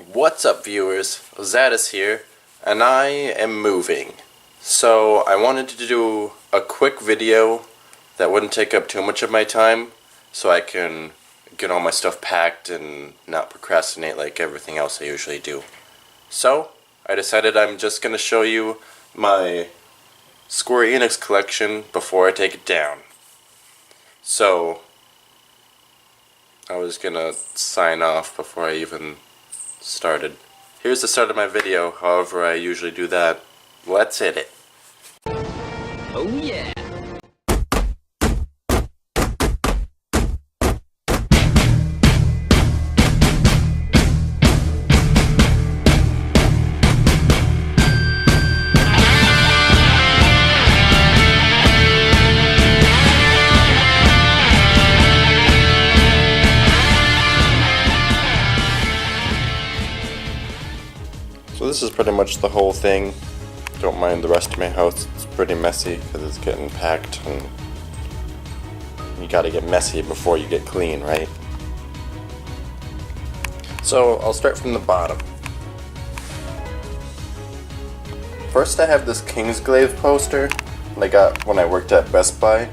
What's up, viewers? Zadis here, and I am moving. So I wanted to do a quick video that wouldn't take up too much of my time, so I can get all my stuff packed and not procrastinate like everything else I usually do. So I decided I'm just going to show you my Square Enix collection before I take it down. So I was gonna sign off before I even started. Here's the start of my video, however I usually do that. Let's hit it. Oh yeah! So this is pretty much the whole thing. Don't mind the rest of my house. It's pretty messy because it's getting packed, and you gotta get messy before you get clean, right? So I'll start from the bottom. First I have this Kingsglaive poster that I got when I worked at Best Buy.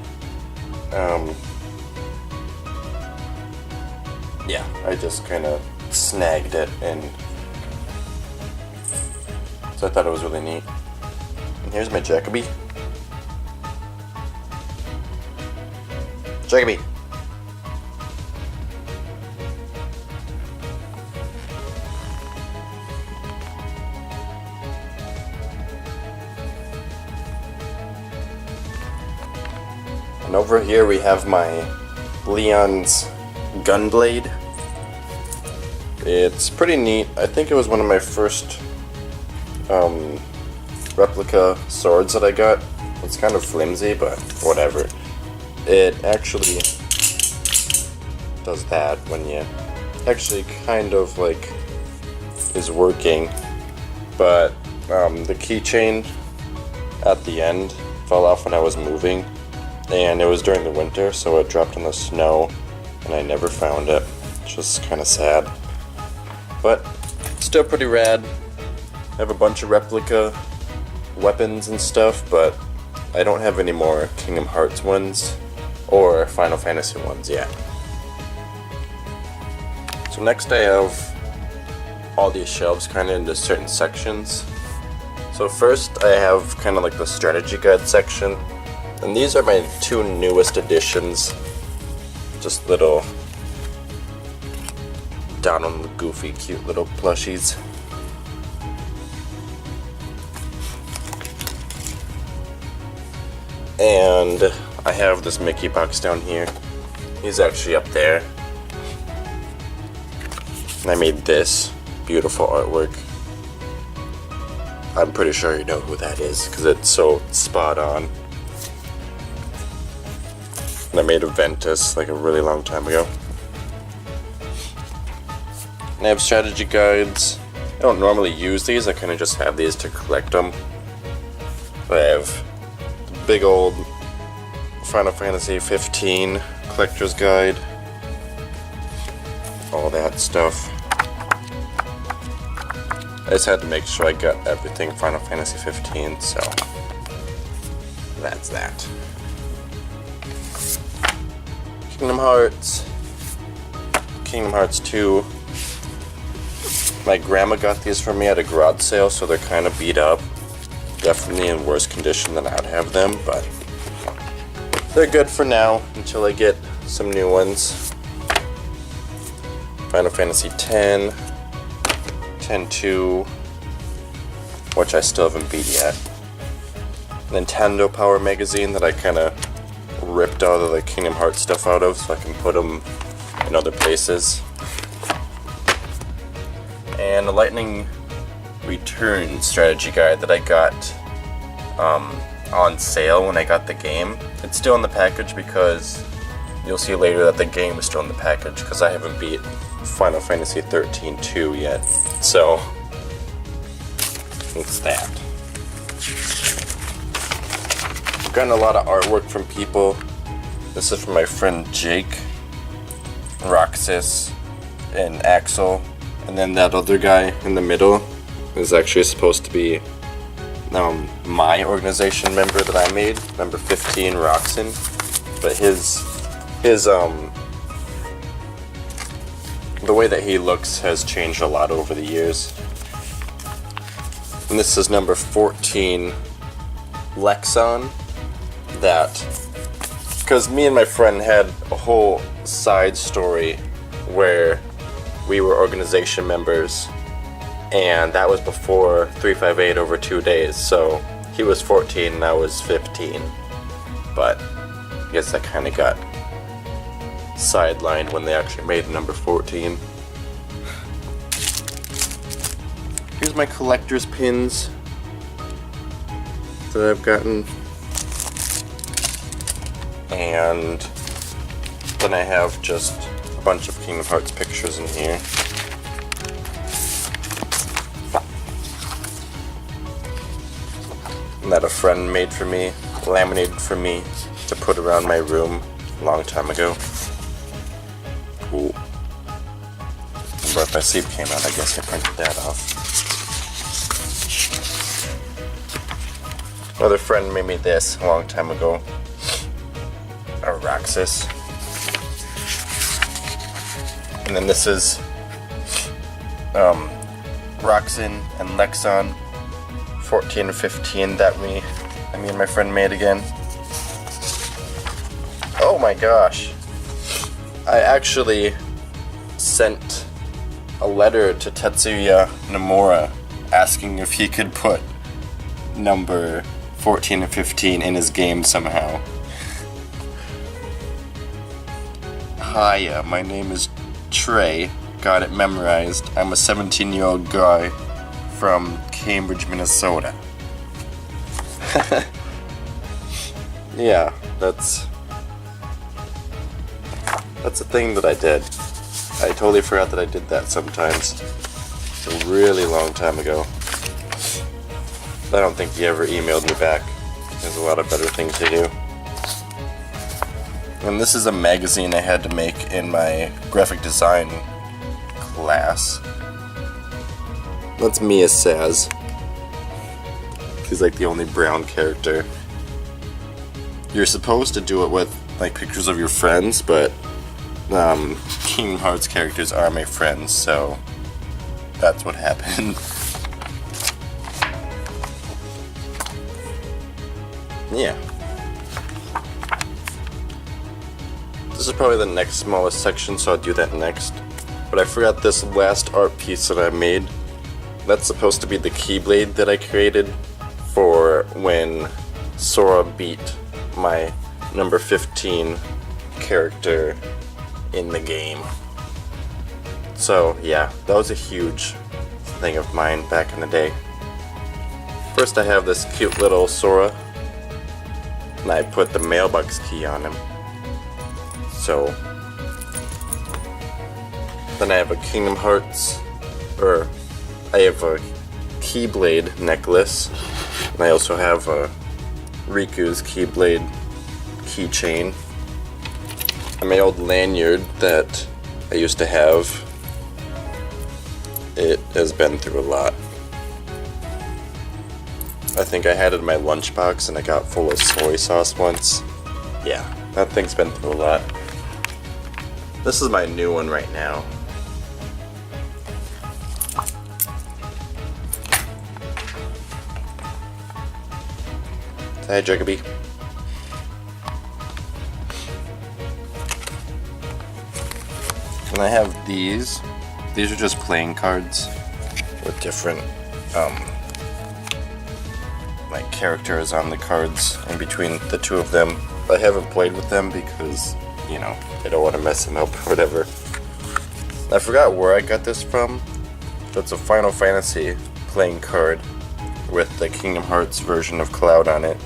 Yeah, I just kinda snagged it, and so I thought it was really neat. And here's my Jacoby. Jacoby! And over here we have my Leon's Gunblade. It's pretty neat. I think it was one of my first replica swords that I got. It's kind of flimsy, but whatever. It actually does that when you actually kind of like is working, but the keychain at the end fell off when I was moving, and it was during the winter, so it dropped in the snow and I never found it, which was kind of sad, but still pretty rad. I have a bunch of replica weapons and stuff, but I don't have any more Kingdom Hearts ones or Final Fantasy ones yet. So next I have all these shelves kind of into certain sections. So first I have kind of like the strategy guide section, and these are my two newest additions. Just little down on the goofy cute little plushies. And I have this Mickey box down here. He's actually up there. And I made this beautiful artwork. I'm pretty sure you know who that is because it's so spot on. And I made a Ventus like a really long time ago. And I have strategy guides. I don't normally use these, I kind of just have these to collect them. I have big old Final Fantasy 15 collector's guide, all that stuff. I just had to make sure I got everything Final Fantasy 15, so that's that. Kingdom Hearts, Kingdom Hearts 2. My grandma got these for me at a garage sale, so they're kind of beat up. Definitely in worse condition than I'd have them, but they're good for now until I get some new ones. Final Fantasy X, X-2, which I still haven't beat yet. Nintendo Power Magazine that I kind of ripped all of the Kingdom Hearts stuff out of so I can put them in other places. And a Lightning Return strategy guide that I got on sale when I got the game. It's still in the package because you'll see later that the game is still in the package because I haven't beat Final Fantasy 13-2 yet. So it's that. I've gotten a lot of artwork from people. This is from my friend Jake, Roxas, and Axel, And then that other guy in the middle is actually supposed to be my organization member that I made, number 15, Roxon. But his the way that he looks has changed a lot over the years. And this is number 14, Lexon. That, because me and my friend had a whole side story where we were organization members, and that was before 358 over 2 days, so he was 14 and I was 15. But I guess that kind of got sidelined when they actually made number 14. Here's my collector's pins that I've gotten. And then I have just a bunch of Kingdom Hearts pictures in here. That a friend made for me, laminated for me to put around my room a long time ago. Cool. Breath by Sleep came out, I guess I printed that off. Another friend made me this a long time ago. A Roxas. And then this is Roxon and Lexon 14 and 15 that me and my friend made again. Oh my gosh. I actually sent a letter to Tetsuya Nomura asking if he could put number 14 and 15 in his game somehow. Hiya, my name is Trey. Got it memorized. I'm a 17-year-old guy from Cambridge, Minnesota. Yeah, that's a thing that I did. I totally forgot that I did that sometimes. A really long time ago. I don't think he ever emailed me back. There's a lot of better things to do. And this is a magazine I had to make in my graphic design class. That's Mia Saz. He's like the only brown character. You're supposed to do it with like pictures of your friends, but Kingdom Hearts characters are my friends, so that's what happened. Yeah. This is probably the next smallest section, so I'll do that next. But I forgot this last art piece that I made. That's supposed to be the Keyblade that I created for when Sora beat my number 15 character in the game. So yeah, that was a huge thing of mine back in the day. First I have this cute little Sora, and I put the mailbox key on him. So then I have a Kingdom Hearts, or I have a Keyblade necklace, and I also have a Riku's Keyblade keychain, and my old lanyard that I used to have. It has been through a lot. I think I had it in my lunchbox and it got full of soy sauce once. Yeah, that thing's been through a lot. This is my new one right now. Hi, Jacoby. And I have these. These are just playing cards with different like characters on the cards in between the two of them. I haven't played with them because, you know, I don't want to mess them up or whatever. I forgot where I got this from. It's a Final Fantasy playing card with the Kingdom Hearts version of Cloud on it.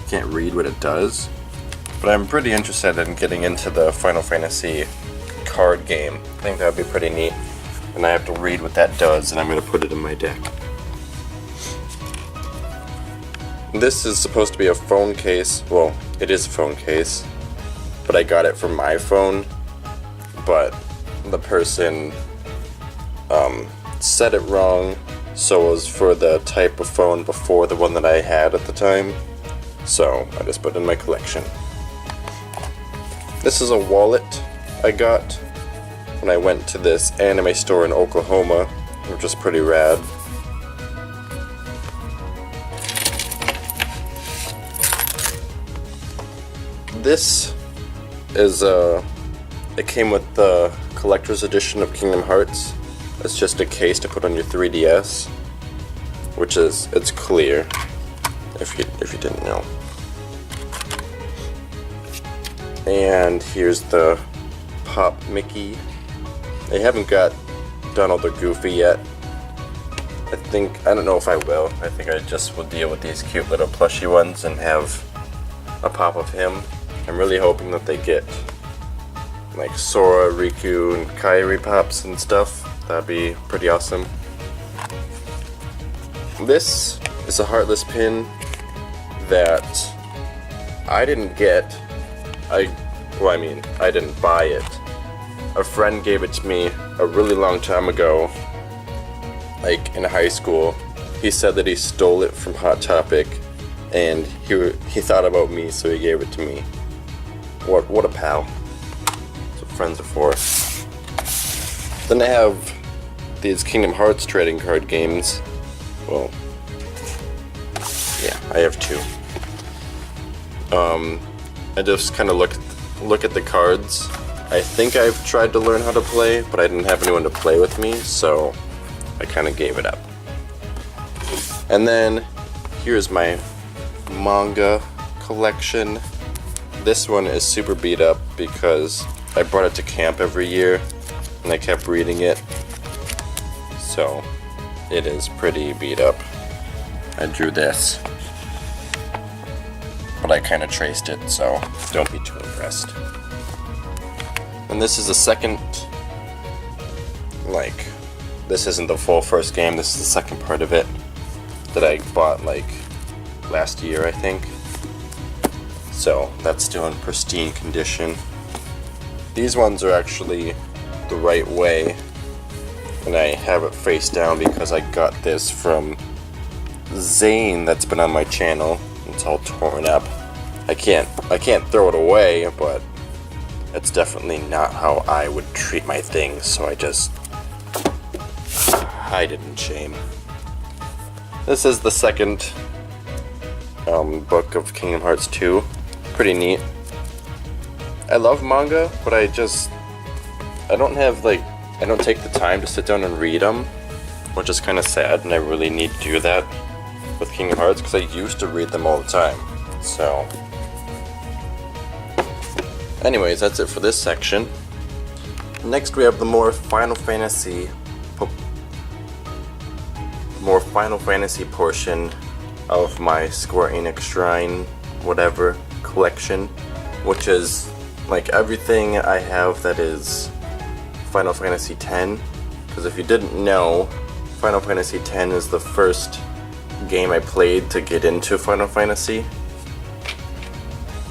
Can't read what it does, but I'm pretty interested in getting into the Final Fantasy card game. I think that would be pretty neat. And I have to read what that does, and I'm going to put it in my deck. This is supposed to be a phone case. Well, it is a phone case, but I got it from my phone. But the person set it wrong, so it was for the type of phone before the one that I had at the time. So I just put it in my collection. This is a wallet I got when I went to this anime store in Oklahoma, which is pretty rad. This is it came with the collector's edition of Kingdom Hearts. It's just a case to put on your 3DS, which is, it's clear, if you didn't know. And here's the Pop Mickey. They haven't got Donald or Goofy yet. I don't know if I will. I think I just will deal with these cute little plushy ones and have a pop of him. I'm really hoping that they get like Sora, Riku, and Kairi pops and stuff. That'd be pretty awesome. This is a Heartless pin that I didn't get. I didn't buy it. A friend gave it to me a really long time ago, like in high school. He said that he stole it from Hot Topic, and he thought about me, so he gave it to me. What a pal. That's what friends are for. Then I have these Kingdom Hearts trading card games. Well, yeah, I have two. I just kind of look at the cards. I think I've tried to learn how to play, but I didn't have anyone to play with me, so I kind of gave it up. And then here's my manga collection. This one is super beat up because I brought it to camp every year and I kept reading it, so it is pretty beat up. I drew this, but I kind of traced it, so don't be too impressed. And this is the second, this isn't the full first game, this is the second part of it that I bought last year, I think. So that's still in pristine condition. These ones are actually the right way, and I have it face down because I got this from Zane that's been on my channel. It's all torn up. I can't throw it away, but it's definitely not how I would treat my things, so I just hide it in shame. This is the second book of Kingdom Hearts 2. Pretty neat. I love manga, but I don't take the time to sit down and read them, which is kind of sad, and I really need to do that with Kingdom Hearts because I used to read them all the time. So anyways, that's it for this section. Next we have the more Final Fantasy portion of my Square Enix Shrine whatever collection, which is like everything I have that is Final Fantasy X, because if you didn't know, Final Fantasy X is the first game I played to get into Final Fantasy.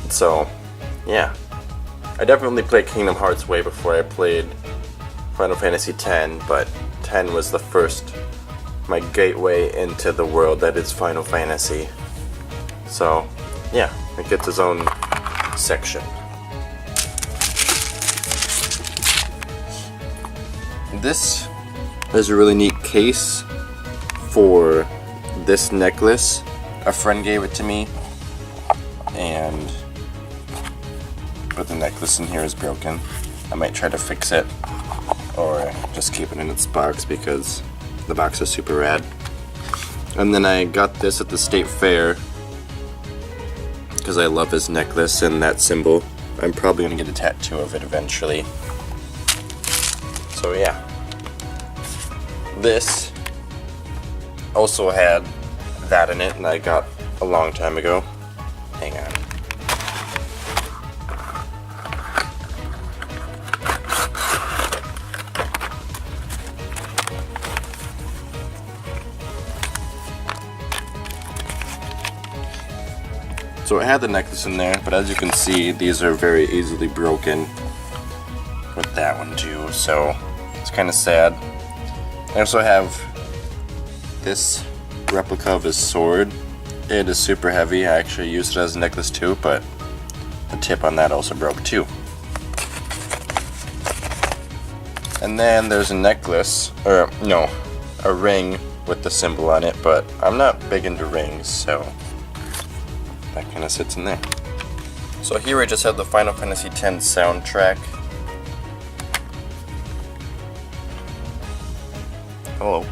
So yeah, I definitely played Kingdom Hearts way before I played Final Fantasy X, but 10 was the first, my gateway into the world that is Final Fantasy. So yeah, it gets its own section. This is a really neat case for this necklace. A friend gave it to me, but the necklace in here is broken. I might try to fix it, or just keep it in its box because the box is super rad. And then I got this at the state fair because I love his necklace and that symbol. I'm probably gonna get a tattoo of it eventually. So yeah. This also had that in it, and I got a long time ago. Hang on. So it had the necklace in there, but as you can see, these are very easily broken with that one too, so it's kind of sad. I also have this replica of his sword. It is super heavy. I actually used it as a necklace too, but the tip on that also broke too. And then there's a necklace, or no, a ring with the symbol on it, but I'm not big into rings, so that kind of sits in there. So here we just have the Final Fantasy X soundtrack. Hello.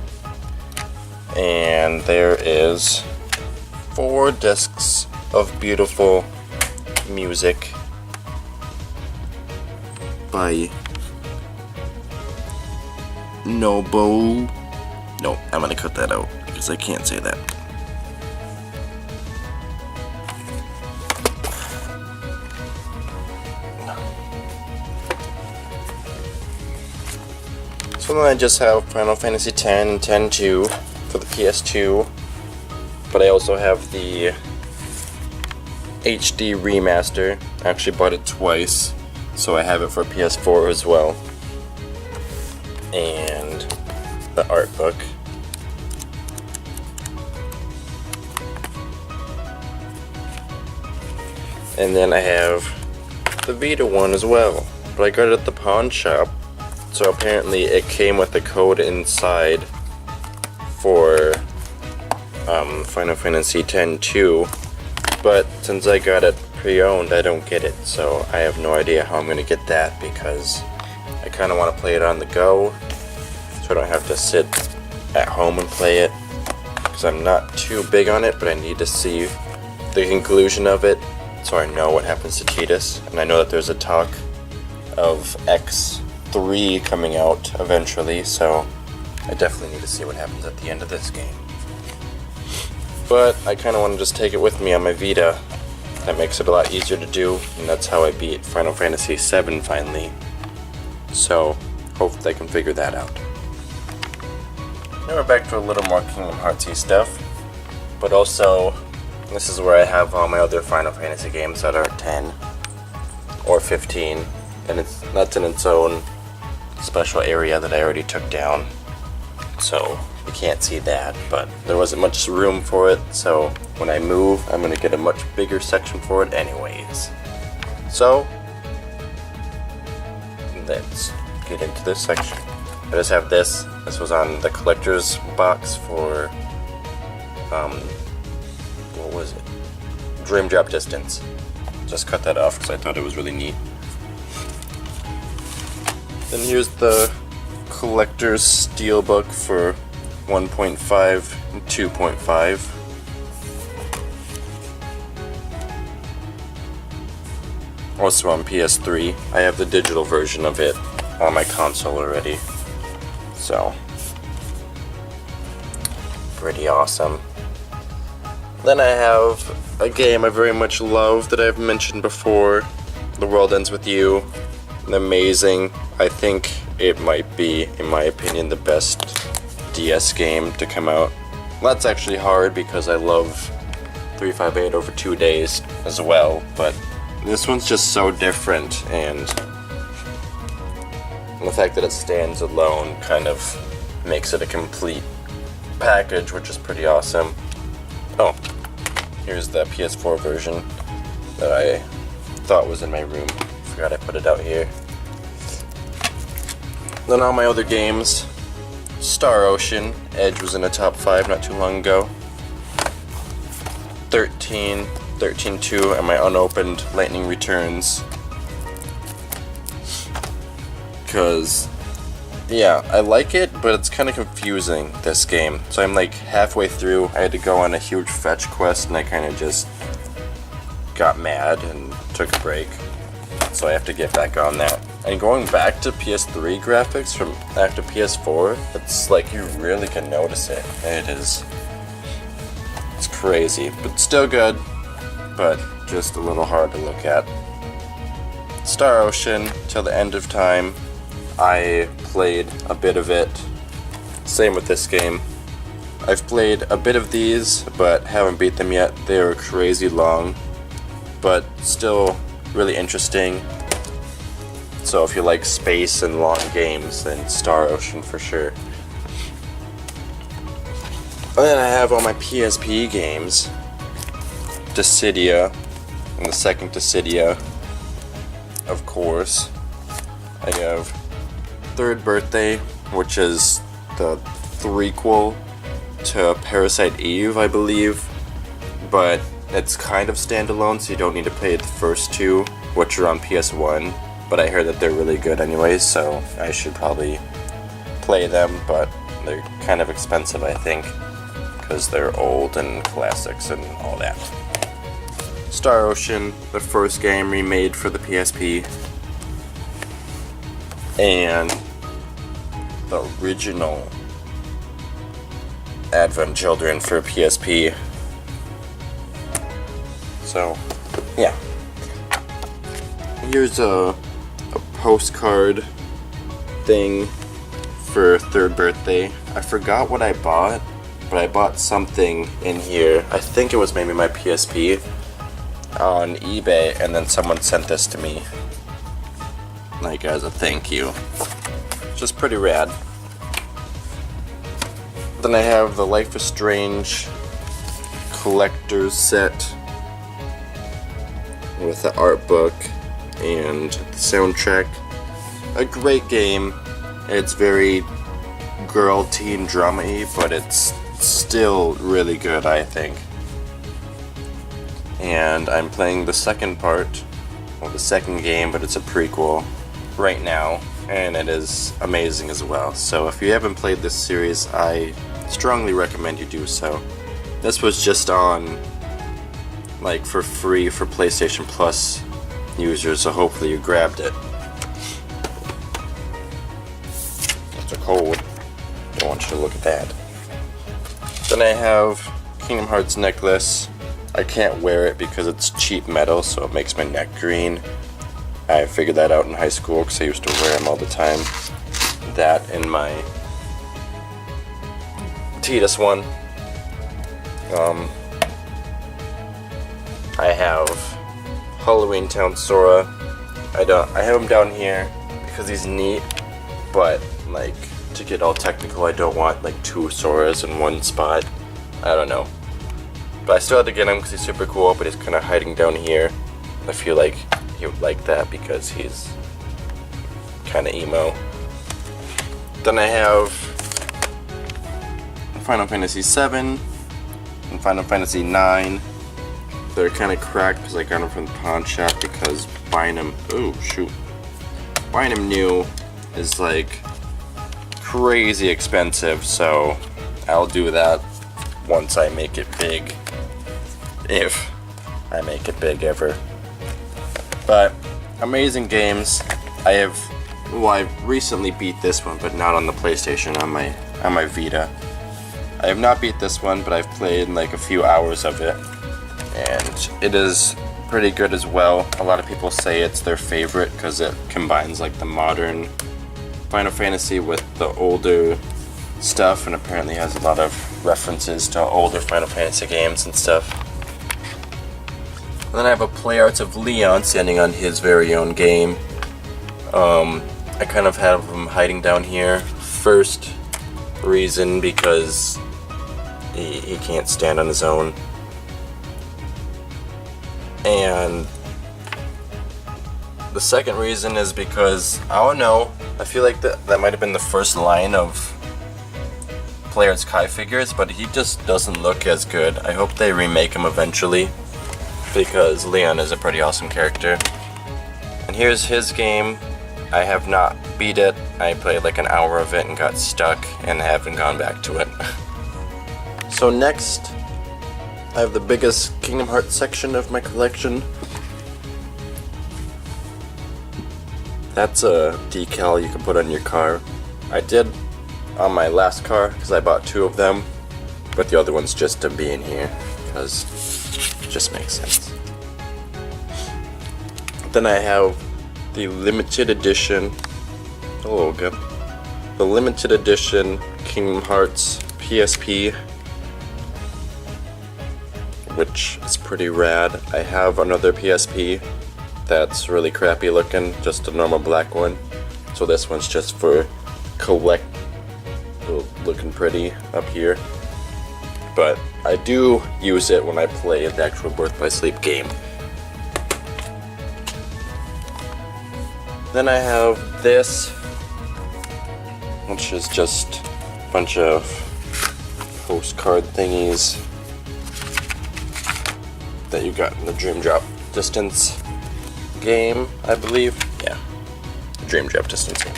And there is 4 discs of beautiful music by Nobo. No, I'm gonna cut that out because I can't say that. So then I just have Final Fantasy X, X-2 for the PS2, but I also have the HD remaster. I actually bought it twice, so I have it for PS4 as well. And the art book. And then I have the Vita one as well, but I got it at the pawn shop. So apparently it came with a code inside for Final Fantasy X-2, but since I got it pre-owned, I don't get it, so I have no idea how I'm going to get that, because I kind of want to play it on the go, so I don't have to sit at home and play it, because I'm not too big on it, but I need to see the conclusion of it, so I know what happens to Tidus, and I know that there's a talk of X3 coming out eventually, so I definitely need to see what happens at the end of this game. But I kind of want to just take it with me on my Vita. That makes it a lot easier to do, and that's how I beat Final Fantasy VII finally. So, hopefully I can figure that out. Now we're back to a little more Kingdom Heartsy stuff, but also this is where I have all my other Final Fantasy games that are 10 or 15, and that's in its own special area that I already took down, so you can't see that, but there wasn't much room for it, so when I move, I'm going to get a much bigger section for it anyways. So, let's get into this section. I just have this. This was on the collector's box for, what was it? Dream Drop Distance. Just cut that off because I thought it was really neat. Then here's the collector's steelbook for 1.5 and 2.5. Also on PS3. I have the digital version of it on my console already. So, pretty awesome. Then I have a game I very much love that I've mentioned before, The World Ends With You. Amazing. I think it might be, in my opinion, the best DS game to come out. That's actually hard because I love 358 over 2 days as well, but this one's just so different, and the fact that it stands alone kind of makes it a complete package, which is pretty awesome. Oh, here's the PS4 version that I thought was in my room. Forgot I put it out here. Then all my other games. Star Ocean. Edge was in the top 5 not too long ago. 13, 13-2, and my unopened Lightning Returns. Because, yeah, I like it, but it's kind of confusing, this game. So I'm like halfway through, I had to go on a huge fetch quest, and I kind of just got mad and took a break. So I have to get back on that. And going back to PS3 graphics from after PS4, it's like you really can notice it. It's crazy, but still good, but just a little hard to look at. Star Ocean, till the end of time. I played a bit of it. Same with this game. I've played a bit of these, but haven't beat them yet. They are crazy long, but still really interesting. So if you like space and long games, then Star Ocean for sure. And then I have all my PSP games. Dissidia, and the second Dissidia, of course. I have Third Birthday, which is the threequel to Parasite Eve, I believe. But it's kind of standalone, so you don't need to play the first two, which are on PS1. But I heard that they're really good anyways, so I should probably play them, but they're kind of expensive, I think, because they're old and classics and all that. Star Ocean, the first game remade for the PSP, and the original Advent Children for PSP. So, yeah. Here's a postcard thing for Third Birthday. I forgot what I bought, but I bought something in here. I think it was maybe my PSP on eBay, and then someone sent this to me, like as a thank you. It's just pretty rad. Then I have the Life is Strange collector's set with the art book and the soundtrack. A great game. It's very girl teen drama-y, but it's still really good, I think. And I'm playing the second part, well, the second game, but it's a prequel right now, and it is amazing as well. So if you haven't played this series, I strongly recommend you do so. This was just on, like, for free for PlayStation Plus users, so hopefully you grabbed it. It's a code. Don't want you to look at that. Then I have Kingdom Hearts necklace. I can't wear it because it's cheap metal, so it makes my neck green. I figured that out in high school because I used to wear them all the time. That and my Tidus one. I have Halloween Town Sora. I have him down here because he's neat, but like to get all technical, I don't want like two Soras in one spot. I don't know. But I still had to get him because he's super cool, but he's kind of hiding down here. I feel like he would like that because he's kind of emo. Then I have Final Fantasy VII and Final Fantasy IX. They're kind of cracked because I got them from the pawn shop because buying them, buying them new is like crazy expensive, so I'll do that once I make it big. If I make it big ever. But amazing games. I recently beat this one, but not on the PlayStation, on my Vita. I have not beat this one, but I've played like a few hours of it, and it is pretty good as well. A lot of people say it's their favorite because it combines like the modern Final Fantasy with the older stuff, and apparently has a lot of references to older Final Fantasy games and stuff. And then I have a Play Arts of Leon standing on his very own game. I kind of have him hiding down here. First reason because he can't stand on his own. And the second reason is because, I don't know, I feel like that might have been the first line of Play Arts Kai figures, but he just doesn't look as good. I hope they remake him eventually, because Leon is a pretty awesome character. And here's his game. I have not beat it. I played like an hour of it and got stuck and haven't gone back to it. So next, I have the biggest Kingdom Hearts section of my collection. That's a decal you can put on your car. I did on my last car because I bought two of them, but the other one's just to be in here because it just makes sense. Then I have the limited edition, hello again, the limited edition Kingdom Hearts PSP, which is pretty rad. I have another PSP that's really crappy looking, just a normal black one, so this one's just for looking pretty up here. but I do use it when I play the actual Birth by Sleep game. Then I have this, which is just a bunch of postcard thingies that you got in the Dream Drop Distance game, I believe. Yeah, Dream Drop Distance game.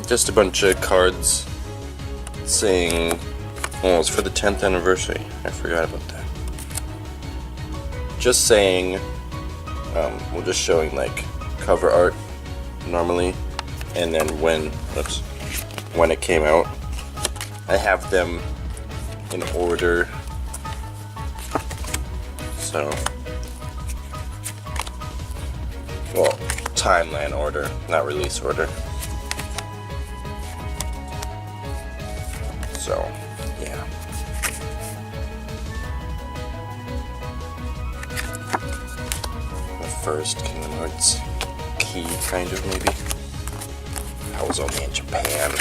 Just a bunch of cards saying, oh, it's for the 10th anniversary. I forgot about that. Just saying, we're just showing like cover art normally, and then when it came out, I have them in order. So, well, timeline order, not release order. So, yeah. The first Kingdom Hearts key, kind of, maybe. I was only in Japan.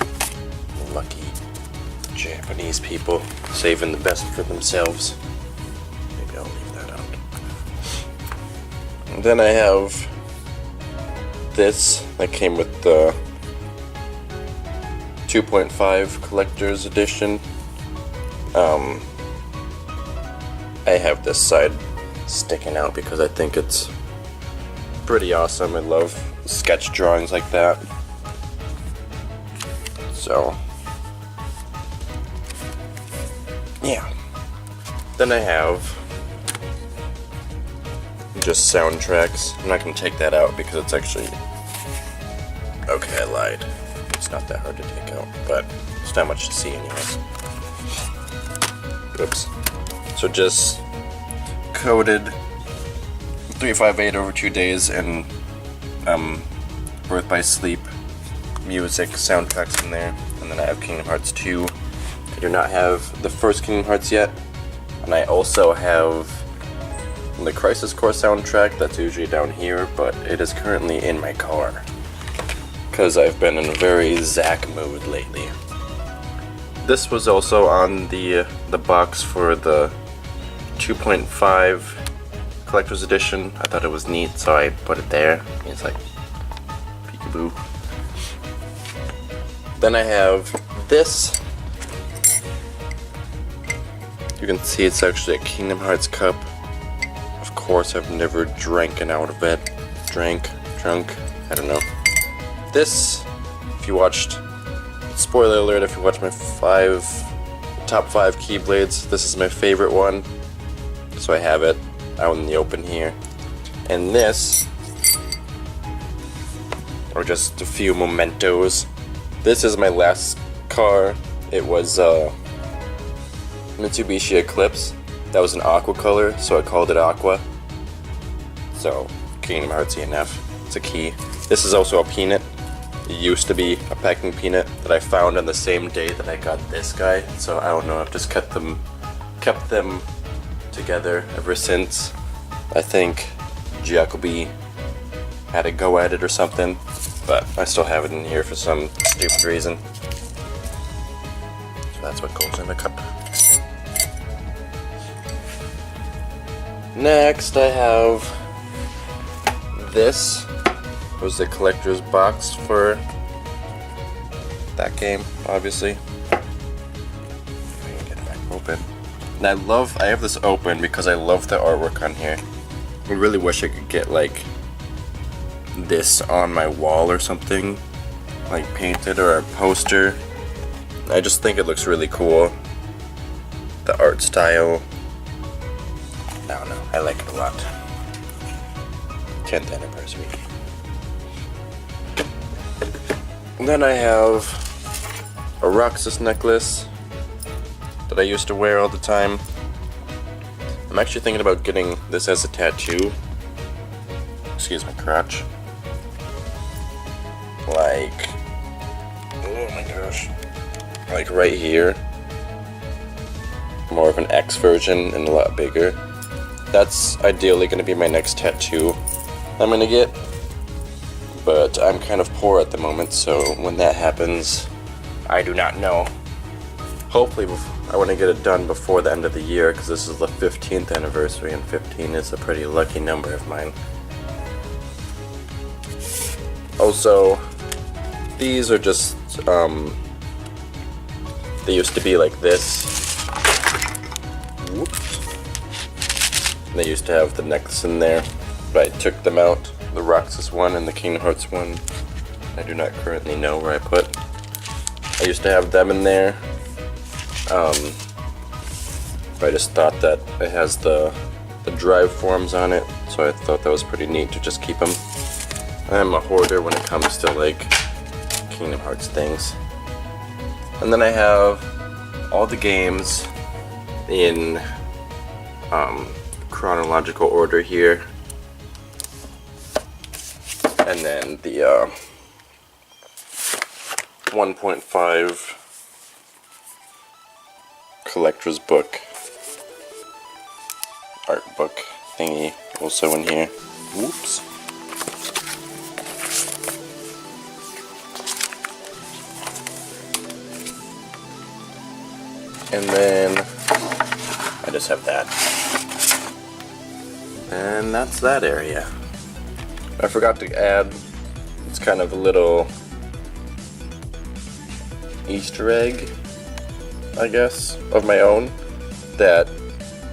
Lucky Japanese people saving the best for themselves. Maybe I'll leave that out. And then I have this that came with the 2.5 collector's edition. I have this side sticking out because I think it's pretty awesome. I love sketch drawings like that. So, yeah. Then I have just soundtracks. I'm not going to take that out because it's actually... Okay, I lied. It's not that hard to take out, but it's not much to see anyways. Oops. So just coded 358 over 2 days and Birth by Sleep music soundtracks in there. And then I have Kingdom Hearts 2. I do not have the first Kingdom Hearts yet. And I also have the Crisis Core soundtrack that's usually down here, but it is currently in my car. Because I've been in a very Zack mood lately. This was also on the box for the 2.5 collector's edition. I thought it was neat, so I put it there. It's like peekaboo. Then I have this. You can see it's actually a Kingdom Hearts cup. Of course, I've never drank out of it. Drunk, I don't know. This, if you watched, spoiler alert, if you watched my top 5 Keyblades, this is my favorite one. So I have it out in the open here. And this are just a few mementos. This is my last car. It was Mitsubishi Eclipse. That was an aqua color, so I called it Aqua. So, Kingdom Hearts ENF. It's a key. This is also a peanut. It used to be a packing peanut that I found on the same day that I got this guy. So I don't know, I've just kept them together ever since. I think Jacoby had a go at it or something, but I still have it in here for some stupid reason. So that's what goes in the cup. Next I have this. It was the collector's box for that game, obviously. If I can get it back open. And I have this open because I love the artwork on here. I really wish I could get like this on my wall or something, like painted, or a poster. I just think it looks really cool. The art style, I don't know, I like it a lot. 10th anniversary. And then I have a Roxas necklace that I used to wear all the time. I'm actually thinking about getting this as a tattoo. Excuse my crotch. Like, oh my gosh. Like right here. More of an X version and a lot bigger. That's ideally going to be my next tattoo I'm going to get. But I'm kind of poor at the moment, so when that happens, I do not know. hopefully I want to get it done before the end of the year, because this is the 15th anniversary, and 15 is a pretty lucky number of mine. Also, these are just, they used to be like this. Whoops. And they used to have the necks in there, but I took them out. The Roxas one and the Kingdom Hearts one, I do not currently know where I put. I used to have them in there. But I just thought that it has the drive forms on it, so I thought that was pretty neat to just keep them. I'm a hoarder when it comes to like Kingdom Hearts things. And then I have all the games in chronological order here. And then the 1.5 collector's book, art book thingy also in here. Whoops. And then I just have that. And that's that area. I forgot to add, it's kind of a little Easter egg, I guess, of my own, that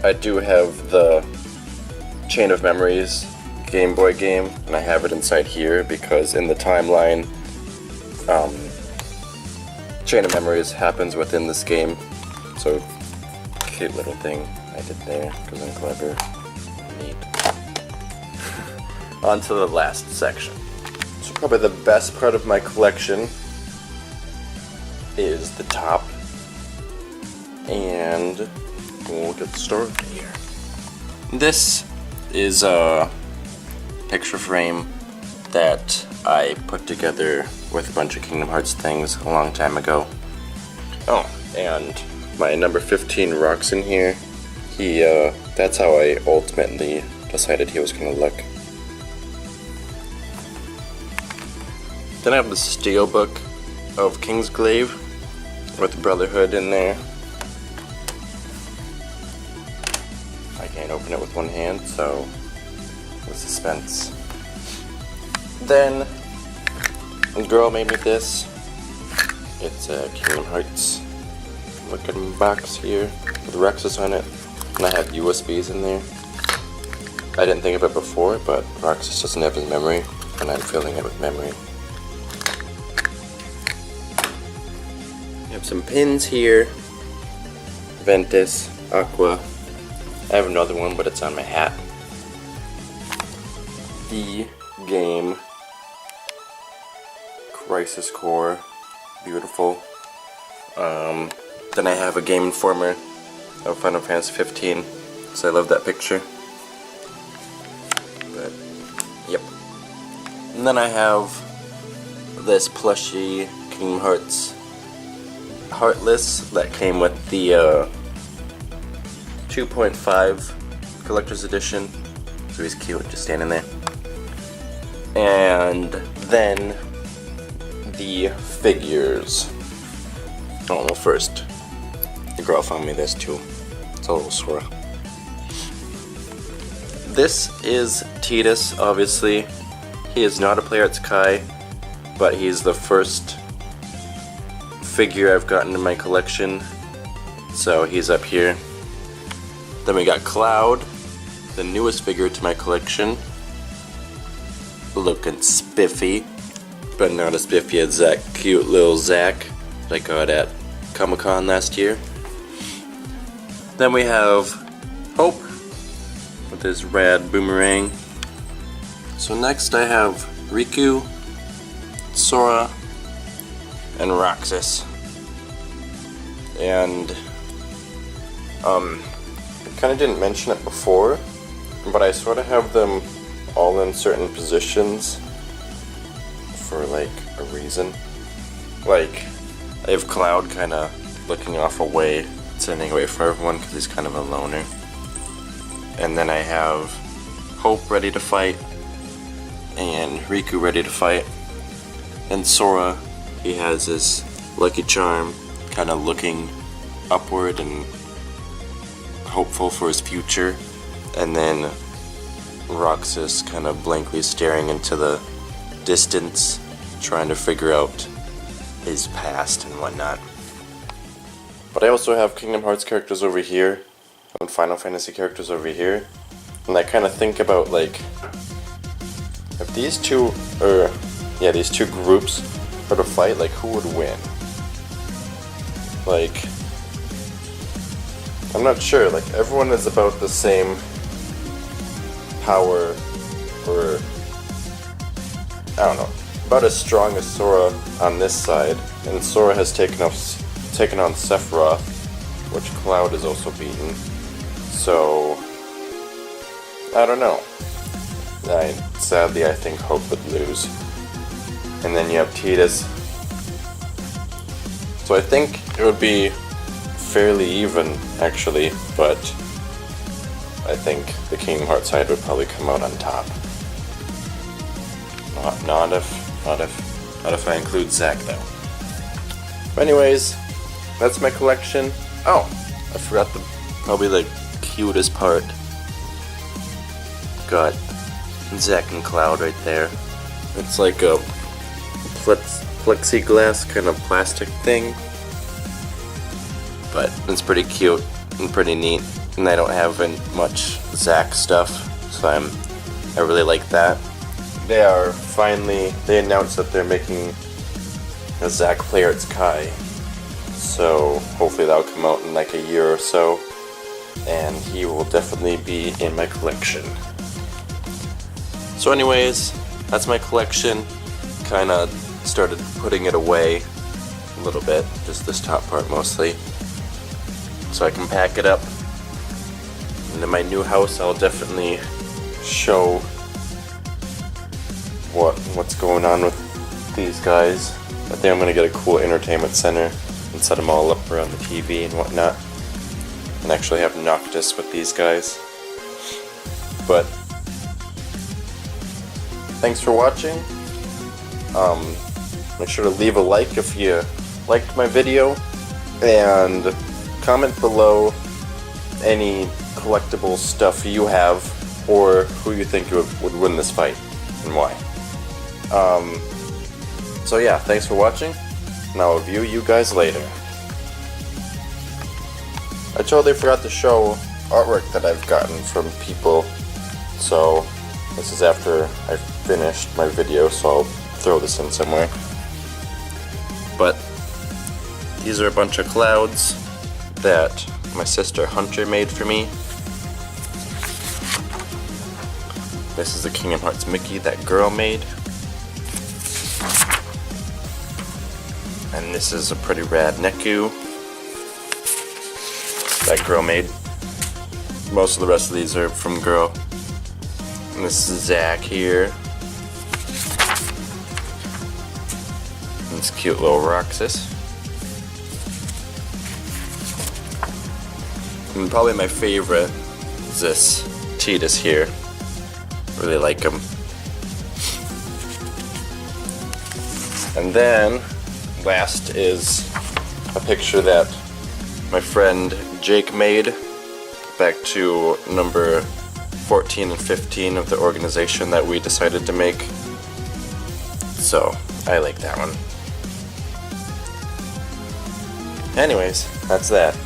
I do have the Chain of Memories Game Boy game, and I have it inside here because in the timeline, Chain of Memories happens within this game. So, cute little thing I did there because I'm clever. Neat. On to the last section. So probably the best part of my collection is the top. And we'll get started here. This is a picture frame that I put together with a bunch of Kingdom Hearts things a long time ago. Oh, and my number 15 rocks in here. That's how I ultimately decided he was gonna look. Then I have the Steelbook of Kingsglaive with Brotherhood in there. I can't open it with one hand, so the suspense. Then a girl made me this. It's a Kingdom Hearts looking box here with Roxas on it, and I have USBs in there. I didn't think of it before, but Roxas doesn't have his memory, and I'm filling it with memory. I have some pins here. Ventus, Aqua. I have another one, but it's on my hat. The game Crisis Core, beautiful. Then I have a Game Informer of Final Fantasy 15, so I love that picture. But, yep. And then I have this plushie Kingdom Hearts Heartless that came with the 2.5 Collector's Edition, so he's cute, just standing there. And then the figures. Oh, well, first, the girl found me this too. It's a little sore. This is Tidus, obviously. He is not a player at Sky, but he's the first figure I've gotten in my collection, so he's up here. Then we got Cloud, the newest figure to my collection, looking spiffy, but not as spiffy as that cute little Zack that I got at Comic-Con last year. Then we have Hope with his rad boomerang. So next I have Riku, Sora, and Roxas. And I kind of didn't mention it before, but I sort of have them all in certain positions for like a reason. Like, I have Cloud kind of looking off away, sending away from everyone because he's kind of a loner. And then I have Hope ready to fight, and Riku ready to fight. And Sora, he has his Lucky Charm kind of looking upward and hopeful for his future, and then Roxas kind of blankly staring into the distance, trying to figure out his past and whatnot. But I also have Kingdom Hearts characters over here, and Final Fantasy characters over here, and I kind of think about, like, if these two groups were to fight, like, who would win? Like, I'm not sure, like, everyone is about the same power, or I don't know, about as strong as Sora on this side, and Sora has taken on Sephiroth, which Cloud is also beaten. So I don't know. Sadly, I think Hope would lose. And then you have Tidus. So I think it would be fairly even, actually, but I think the Kingdom Hearts side would probably come out on top. Not if I include Zack, though. But anyways, that's my collection. Oh, I forgot probably the cutest part. Got Zack and Cloud right there. It's like a plexiglass kind of plastic thing, but it's pretty cute and pretty neat. And I don't have much Zack stuff, so I really like that. They announced that they're making a Zack Player It's Kai, so hopefully that'll come out in like a year or so, and he will definitely be in my collection. So anyways, that's my collection. Kinda started putting it away a little bit, just this top part mostly, so I can pack it up. And in my new house, I'll definitely show what's going on with these guys. I think I'm gonna get a cool entertainment center and set them all up around the TV and whatnot, and actually have Noctis with these guys. But thanks for watching. Make sure to leave a like if you liked my video, and comment below any collectible stuff you have, or who you think would win this fight and why. So yeah, thanks for watching, and I'll view you guys later. I totally forgot to show artwork that I've gotten from people, so this is after I finished my video, so I'll throw this in somewhere. But these are a bunch of clouds that my sister Hunter made for me. This is the Kingdom Hearts Mickey that girl made. And this is a pretty rad Neku that girl made. Most of the rest of these are from girl. And this is Zack here. And this cute little Roxas. And probably my favorite is this Tidus here. Really like him. And then last is a picture that my friend Jake made back to number 14 and 15 of the organization that we decided to make. So I like that one. Anyways, that's that.